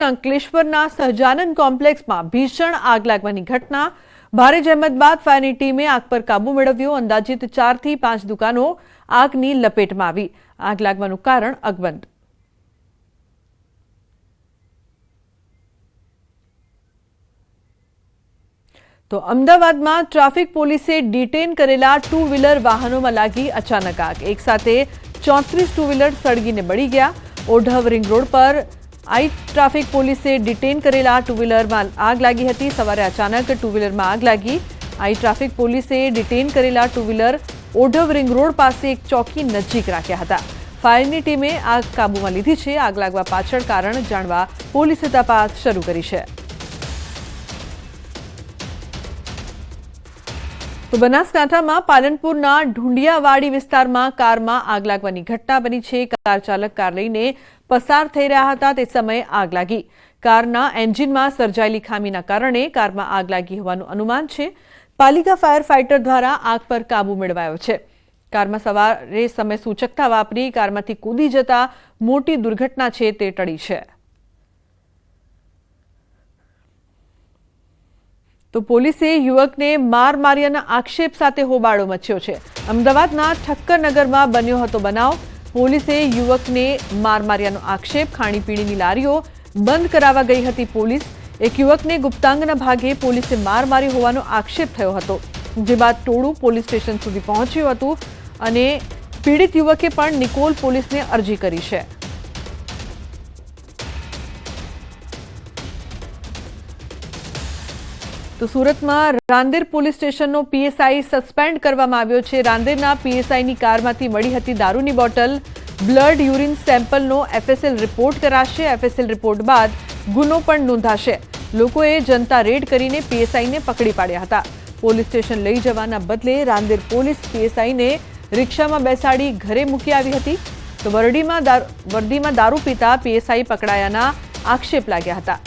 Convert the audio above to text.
અંકલેશ્વરના સહજાનંદ કોમ્પ્લેક્સમાં ભીષણ આગ લાગવાની ઘટના। ભારે જહેમત બાદ ફાયરની ટીમે આગ પર કાબુ મેળવ્યો। અંદાજિત 4 થી 5 દુકાનો આગની લપેટમાં આવી। આગ લાગવાનું કારણ અકબંધ। તો અમદાવાદમાં ટ્રાફિક પોલીસે ડિટેન કરેલા 2 વ્હીલર વાહનોમાં લાગી અચાનક આગ। એક સાથે 34 2 વ્હીલર સળગીને બળી ગયા। ઓઢવ રિંગ રોડ પર आई ट्राफिक पोलीसे डिटेन करेला 2 व्हीलर में आग लगी थी। सवारे अचानक 2 व्हीलर में आग लगी। आई ट्राफिक पोलीसे डिटेन करेला 2 व्हीलर ओढव रिंग रोड पास एक चौकी नजीक राख्या था। फायरनी टीमे आग काबू में लीधी है। आग लगवा पाछळ कारण जाणवा पोलीसे तपास शुरू करी है। तो बनासकांठा में पालनपुरना ढूंढियावाड़ी विस्तार में कार में आग लगवानी घटना बनी है। कार चालक कार लईने पसार थई रह्या हता ते समये आग लागी। कारना एंजीन में सर्जायेली खामीना कारणे कार में आग लागी होवानुं अनुमान छे। पालिका फायर फाइटर द्वारा आग पर काबू मेळवायो छे। कार में सवारे समय सूचकता वापरी कारमांथी कूदी जता मोटी दुर्घटना छे ते टळी छे। तो पोलीसे युवकने मार मार्याना आक्षेप साथे होबाळो मच्यो छे। अमदावादना ठक्कर नगरमां बन्यो हतो बनाव। पोलीसे युवकने मार मार्यानो आक्षेप। खाणीपीणीनी लारीओ बंध करावा गई हती पोलीस। एक युवकने गुप्तांगना भागे पोलीसे मार मार्यो होवानो आक्षेप थयो हतो। जे बाद टोळुं पोलीस स्टेशन सुधी पहोंच्युं हतुं अने पीड़ित युवके पण निकोल पोलीसने अरजी करी छे। तो सूरत में रांदेर पोलीस स्टेशन नो पीएसआई सस्पेन्ड करवामां आव्यो छे। रांदेरना पीएसआई नी कारमांथी मળી હતી દારૂની બોટલ। ब्लड यूरिन सेम्पलनो एफएसएल रिपोर्ट कराशे। एफएसएल रिपोर्ट बाद गुनो पण नोंधाशे। लोकोए जनता रेड करीने पीएसआई ने पकड़ी पाड्या हता। पोलीस स्टेशन लई जवाना बदले रांदेर पोलीस पीएसआई ने रिक्षामां बेसाडी घरे मूकी आवी हती। तो वर्दीमां दारू पीता पीएसआई पकड़ायाना आक्षेप लाग्या हता।